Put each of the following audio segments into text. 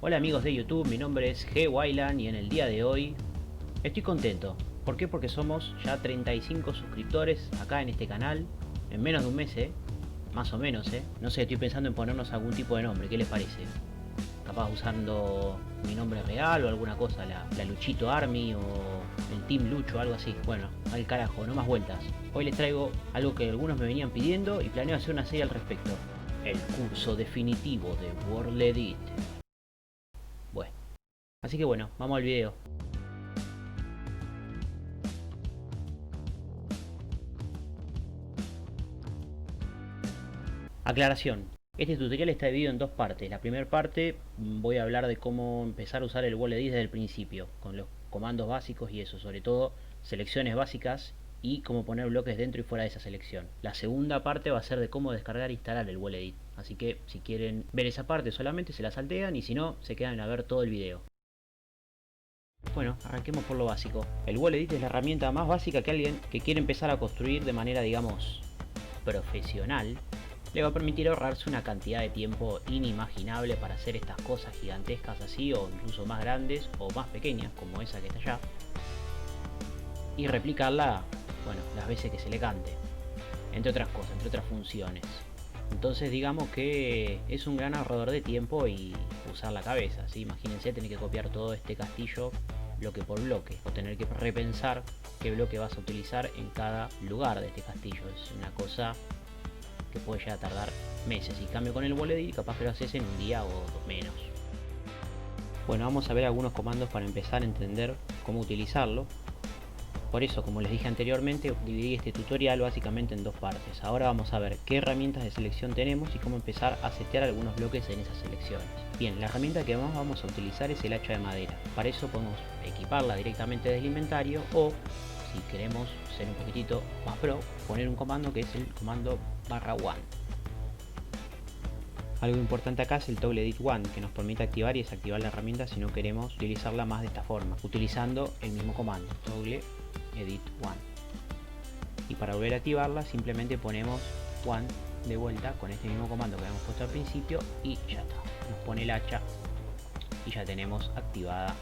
Hola amigos de YouTube, mi nombre es GWayland y en el día de hoy estoy contento. ¿Por qué? Porque somos ya 35 suscriptores acá en este canal en menos de un mes, más o menos, No sé, estoy pensando en ponernos algún tipo de nombre, ¿qué les parece? Capaz usando mi nombre real o alguna cosa, la Luchito Army o el Team Lucho, algo así. Bueno, al carajo, no más vueltas. Hoy les traigo algo que algunos me venían pidiendo y planeo hacer una serie al respecto. El curso definitivo de WorldEdit. Bueno, así que bueno, vamos al video. Aclaración. Este tutorial está dividido en dos partes. La primera parte voy a hablar de cómo empezar a usar el WorldEdit desde el principio, con los comandos básicos y eso, sobre todo selecciones básicas y cómo poner bloques dentro y fuera de esa selección. La segunda parte va a ser de cómo descargar e instalar el WorldEdit. Así que si quieren ver esa parte solamente se la saltean y si no, se quedan a ver todo el video. Bueno, arranquemos por lo básico. El WorldEdit es la herramienta más básica que alguien que quiere empezar a construir de manera, digamos, profesional, le va a permitir ahorrarse una cantidad de tiempo inimaginable para hacer estas cosas gigantescas así, o incluso más grandes o más pequeñas, como esa que está allá, y replicarla, bueno, las veces que se le cante, entre otras cosas, entre otras funciones. Entonces digamos que es un gran ahorrador de tiempo y usar la cabeza, ¿sí? Imagínense tener que copiar todo este castillo bloque por bloque, o tener que repensar qué bloque vas a utilizar en cada lugar de este castillo. Es una cosa que puede llegar a tardar meses. Y cambio con el WorldEdit, capaz que lo haces en un día o menos. Bueno, vamos a ver algunos comandos para empezar a entender cómo utilizarlo. Por eso, como les dije anteriormente, dividí este tutorial básicamente en dos partes. Ahora vamos a ver qué herramientas de selección tenemos y cómo empezar a setear algunos bloques en esas selecciones. Bien, la herramienta que más vamos a utilizar es el hacha de madera. Para eso podemos equiparla directamente desde el inventario o, si queremos ser un poquitito más pro, poner un comando que es el comando /1. Algo importante acá es el toggle edit 1, que nos permite activar y desactivar la herramienta si no queremos utilizarla más de esta forma, utilizando el mismo comando, toggle edit 1. Y para volver a activarla simplemente ponemos 1 de vuelta con este mismo comando que habíamos puesto al principio y ya está, nos pone el hacha y ya tenemos activada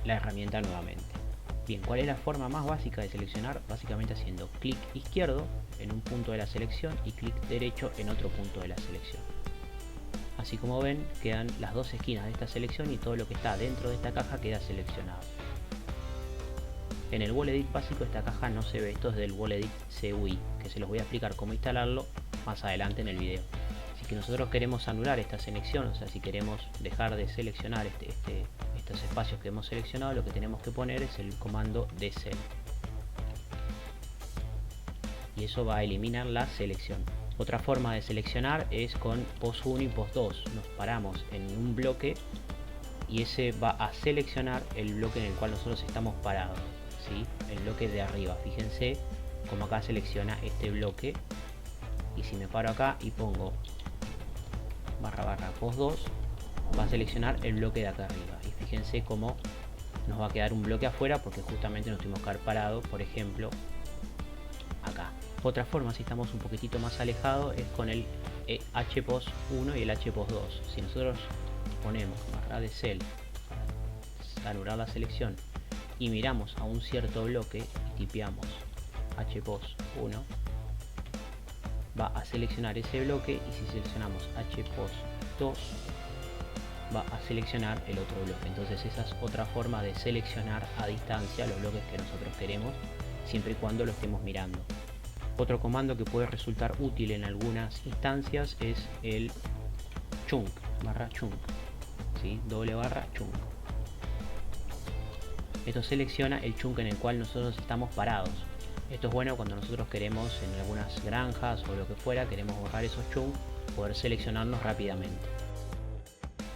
la herramienta nuevamente. Bien, ¿cuál es la forma más básica de seleccionar? Básicamente haciendo clic izquierdo en un punto de la selección y clic derecho en otro punto de la selección. Así como ven, quedan las dos esquinas de esta selección y todo lo que está dentro de esta caja queda seleccionado. En el WorldEdit básico esta caja no se ve, esto es del WorldEdit CUI, que se los voy a explicar cómo instalarlo más adelante en el video. Si que nosotros queremos anular esta selección, o sea, si queremos dejar de seleccionar estos espacios que hemos seleccionado, lo que tenemos que poner es el comando dcel. Y eso va a eliminar la selección. Otra forma de seleccionar es con pos 1 y pos 2. Nos paramos en un bloque y ese va a seleccionar el bloque en el cual nosotros estamos parados, ¿sí? El bloque de arriba. Fíjense como acá selecciona este bloque. Y si me paro acá y pongo // pos 2, va a seleccionar el bloque de acá arriba. Y fíjense cómo nos va a quedar un bloque afuera porque justamente nos tuvimos que haber parado, por ejemplo, acá. Otra forma, si estamos un poquitito más alejados, es con el hpos 1 y el hpos 2. Si nosotros ponemos /dcel para anular la selección y miramos a un cierto bloque y tipeamos hpos 1, va a seleccionar ese bloque, y si seleccionamos hpos 2 va a seleccionar el otro bloque. Entonces esa es otra forma de seleccionar a distancia los bloques que nosotros queremos, siempre y cuando lo estemos mirando. Otro comando que puede resultar útil en algunas instancias es el chunk, /chunk, ¿sí? /chunk. Esto selecciona el chunk en el cual nosotros estamos parados. Esto es bueno cuando nosotros queremos, en algunas granjas o lo que fuera, queremos borrar esos chunks, poder seleccionarnos rápidamente.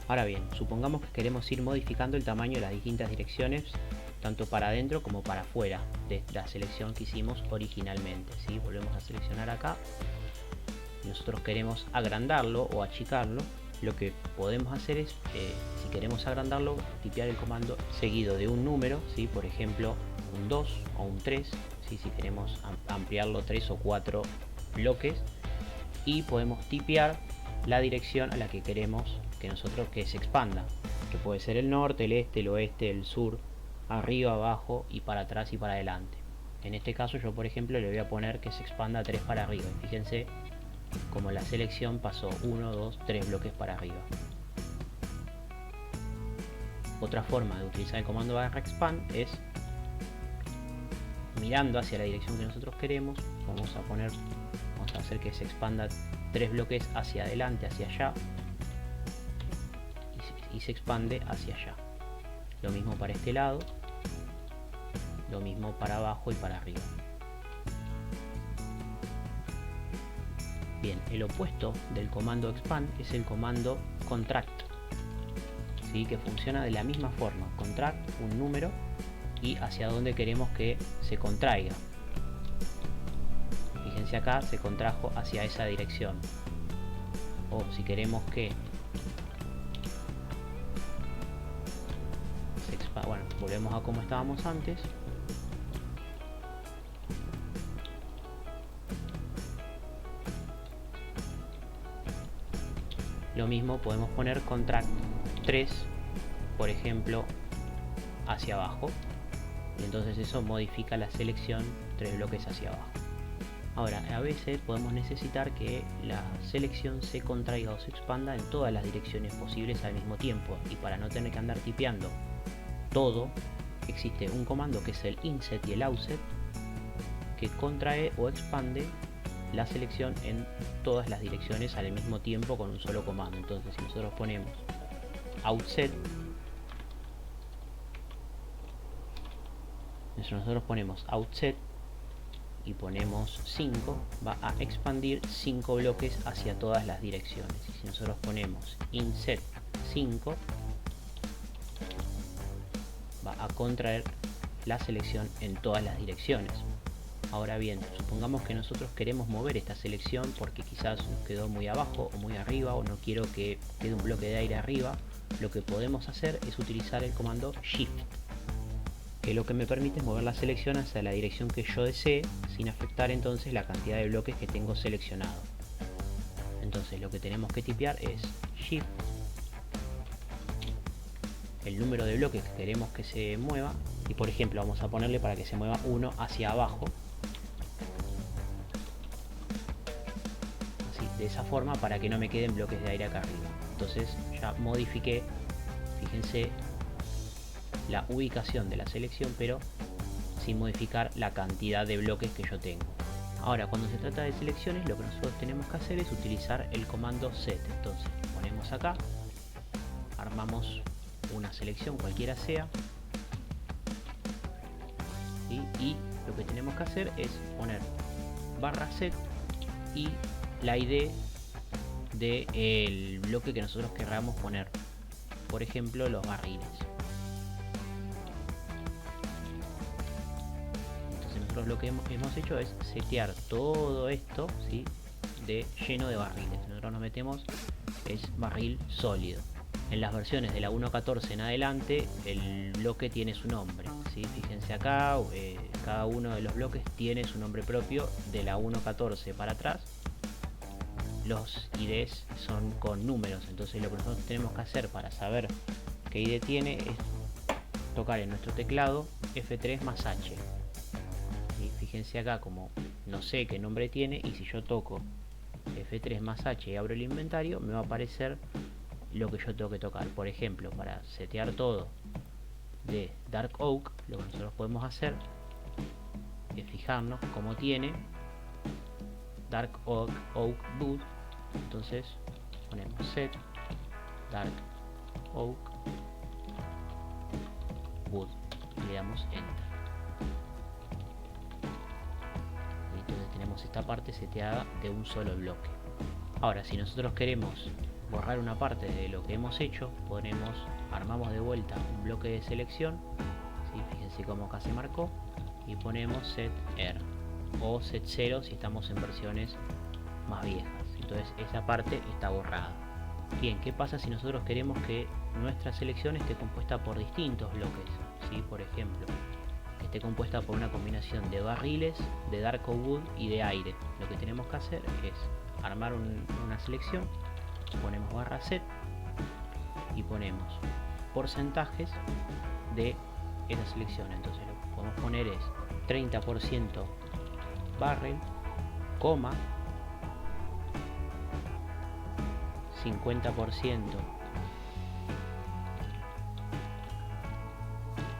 Ahora bien, supongamos que queremos ir modificando el tamaño de las distintas direcciones, tanto para adentro como para afuera de la selección que hicimos originalmente, ¿sí? Volvemos a seleccionar acá y nosotros queremos agrandarlo o achicarlo. Lo que podemos hacer es, si queremos agrandarlo, tipear el comando seguido de un número, ¿sí? Por ejemplo un 2 o un 3, ¿sí? Si queremos ampliarlo 3 o 4 bloques, y podemos tipear la dirección a la que queremos que se expanda. que puede ser el norte, el este, el oeste, el sur, arriba, abajo y para atrás y para adelante. En este caso yo por ejemplo le voy a poner que se expanda 3 para arriba. Y fíjense como la selección pasó 1, 2, 3 bloques para arriba. Otra forma de utilizar el comando barra expand es mirando hacia la dirección que nosotros queremos. Vamos a hacer que se expanda 3 bloques hacia adelante, hacia allá, y se expande hacia allá. Lo mismo para este lado, lo mismo para abajo y para arriba. Bien, el opuesto del comando expand es el comando contract, ¿sí? Que funciona de la misma forma. Contract, un número, y hacia dónde queremos que se contraiga. Fíjense acá, se contrajo hacia esa dirección. O si queremos que se expanda, bueno, volvemos a como estábamos antes. Lo mismo podemos poner contract 3, por ejemplo, hacia abajo. Y entonces eso modifica la selección 3 bloques hacia abajo. Ahora, a veces podemos necesitar que la selección se contraiga o se expanda en todas las direcciones posibles al mismo tiempo. Y para no tener que andar tipeando todo, existe un comando que es el inset y el outset, que contrae o expande la selección en todas las direcciones al mismo tiempo con un solo comando. Entonces si nosotros ponemos outset, y ponemos 5, va a expandir 5 bloques hacia todas las direcciones. Y si nosotros ponemos inset 5, va a contraer la selección en todas las direcciones. Ahora bien, supongamos que nosotros queremos mover esta selección porque quizás nos quedó muy abajo o muy arriba, o no quiero que quede un bloque de aire arriba. Lo que podemos hacer es utilizar el comando shift, que lo que me permite es mover la selección hacia la dirección que yo desee, sin afectar entonces la cantidad de bloques que tengo seleccionado. Entonces lo que tenemos que tipear es shift, el número de bloques que queremos que se mueva, y por ejemplo vamos a ponerle para que se mueva 1 hacia abajo. De esa forma, para que no me queden bloques de aire acá arriba. Entonces ya modifiqué, fíjense, la ubicación de la selección, pero sin modificar la cantidad de bloques que yo tengo. Ahora, cuando se trata de selecciones, lo que nosotros tenemos que hacer es utilizar el comando set. Entonces ponemos acá, armamos una selección cualquiera sea, y lo que tenemos que hacer es poner barra set y la ID del bloque que nosotros querramos poner, por ejemplo los barriles. Entonces nosotros lo que hemos hecho es setear todo esto, ¿sí?, de lleno de barriles. Nosotros nos metemos es barril sólido. En las versiones de la 1.14 en adelante el bloque tiene su nombre, ¿sí? Fíjense acá, cada uno de los bloques tiene su nombre propio. De la 1.14 para atrás los IDs son con números. Entonces lo que nosotros tenemos que hacer para saber qué ID tiene es tocar en nuestro teclado F3 más H. Y fíjense acá, como no sé qué nombre tiene, y si yo toco F3 más H y abro el inventario, me va a aparecer lo que yo tengo que tocar. Por ejemplo, para setear todo de Dark Oak, lo que nosotros podemos hacer es fijarnos cómo tiene Dark Oak Boot. Entonces ponemos set Dark Oak Boot y le damos enter. Y entonces tenemos esta parte seteada de un solo bloque. Ahora, si nosotros queremos borrar una parte de lo que hemos hecho, armamos de vuelta un bloque de selección, ¿sí? Fíjense cómo acá se marcó, y ponemos set R o set 0 si estamos en versiones más viejas. Entonces esa parte está borrada. Bien, ¿qué pasa si nosotros queremos que nuestra selección esté compuesta por distintos bloques? ¿Sí? Por ejemplo, que esté compuesta por una combinación de barriles, de Dark Oak Wood y de aire. Lo que tenemos que hacer es armar una selección, ponemos barra set y ponemos porcentajes de esa selección. Entonces lo que podemos poner es 30% barrel, coma, 50%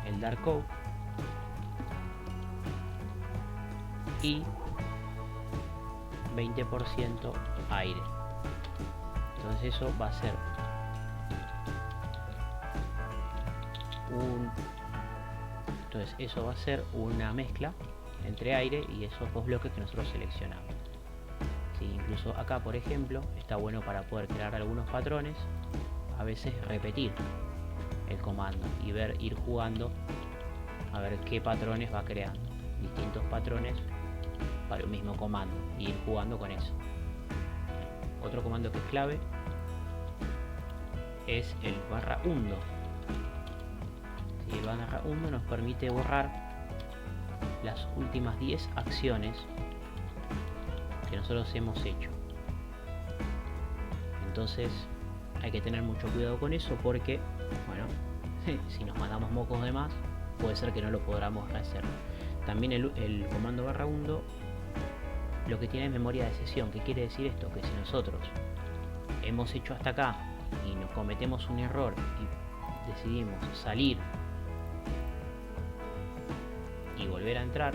el dark oak y 20% aire. Entonces eso va a ser una mezcla entre aire y esos dos bloques que nosotros seleccionamos. Sí, incluso acá, por ejemplo, está bueno para poder crear algunos patrones, a veces repetir el comando y ir jugando a ver qué patrones va creando, distintos patrones para el mismo comando, y ir jugando con eso. Otro comando que es clave es el /undo. El /undo nos permite borrar las últimas 10 acciones que nosotros hemos hecho. Entonces hay que tener mucho cuidado con eso, porque bueno, si nos mandamos mocos de más, puede ser que no lo podamos hacer. También el comando /undo lo que tiene es memoria de sesión. ¿Qué quiere decir esto? Que si nosotros hemos hecho hasta acá y nos cometemos un error y decidimos salir y volver a entrar,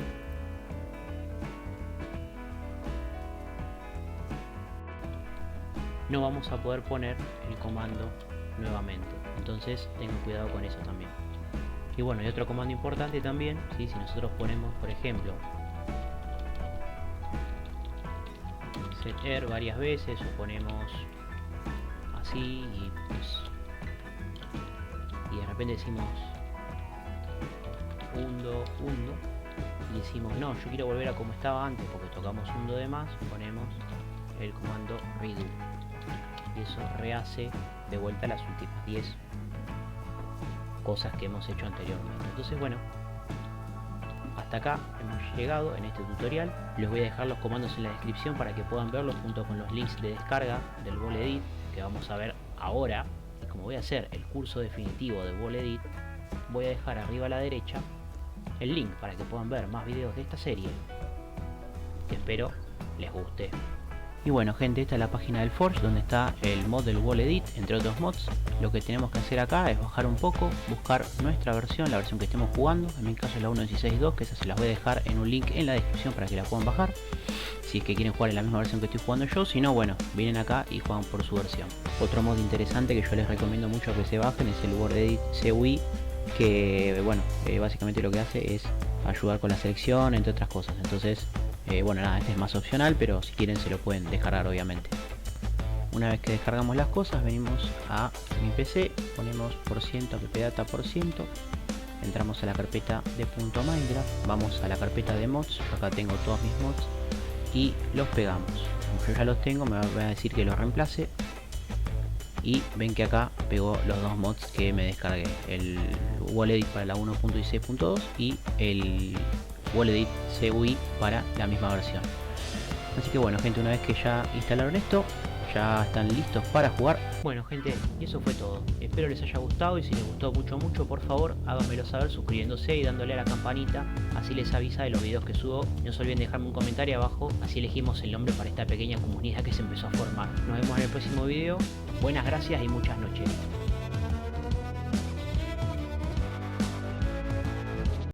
no vamos a poder poner el comando nuevamente. Entonces tengan cuidado con eso también. Y bueno, y otro comando importante también, ¿sí? Si nosotros ponemos, por ejemplo, setter varias veces, o ponemos así y de repente decimos undo y decimos no, yo quiero volver a como estaba antes, porque tocamos undo de más, ponemos el comando redo y eso rehace de vuelta las últimas 10 cosas que hemos hecho anteriormente. Entonces bueno, hasta acá hemos llegado en este tutorial. Les voy a dejar los comandos en la descripción para que puedan verlos junto con los links de descarga del VollEdit que vamos a ver ahora. Y como voy a hacer el curso definitivo de VollEdit, voy a dejar arriba a la derecha el link para que puedan ver más videos de esta serie, que espero les guste. Y bueno gente, esta es la página del Forge donde está el mod del VollEdit, entre otros mods. Lo que tenemos que hacer acá es bajar un poco, buscar nuestra versión, la versión que estemos jugando. En mi caso es la 1.16.2, que esa se las voy a dejar en un link en la descripción para que la puedan bajar, si es que quieren jugar en la misma versión que estoy jugando yo. Si no, bueno, vienen acá y juegan por su versión. Otro mod interesante que yo les recomiendo mucho que se bajen es el VollEdit CUI, que bueno, básicamente lo que hace es ayudar con la selección, entre otras cosas. Entonces bueno, nada, este es más opcional, pero si quieren se lo pueden descargar obviamente. Una vez que descargamos las cosas, venimos a mi PC, ponemos %appdata %, entramos a la carpeta de .minecraft, vamos a la carpeta de mods, yo acá tengo todos mis mods y los pegamos. Como yo ya los tengo, me va a decir que los reemplace y ven que acá pegó los dos mods que me descargué, el VollEdit para la 1.16.2 y el VollEdit CUI para la misma versión. Así que bueno gente, una vez que ya instalaron esto, ya están listos para jugar. Bueno gente, y eso fue todo. Espero les haya gustado, y si les gustó mucho por favor háganmelo saber suscribiéndose y dándole a la campanita, así les avisa de los videos que subo. No se olviden dejarme un comentario abajo, así elegimos el nombre para esta pequeña comunidad que se empezó a formar. Nos vemos en el próximo video, buenas gracias y muchas noches.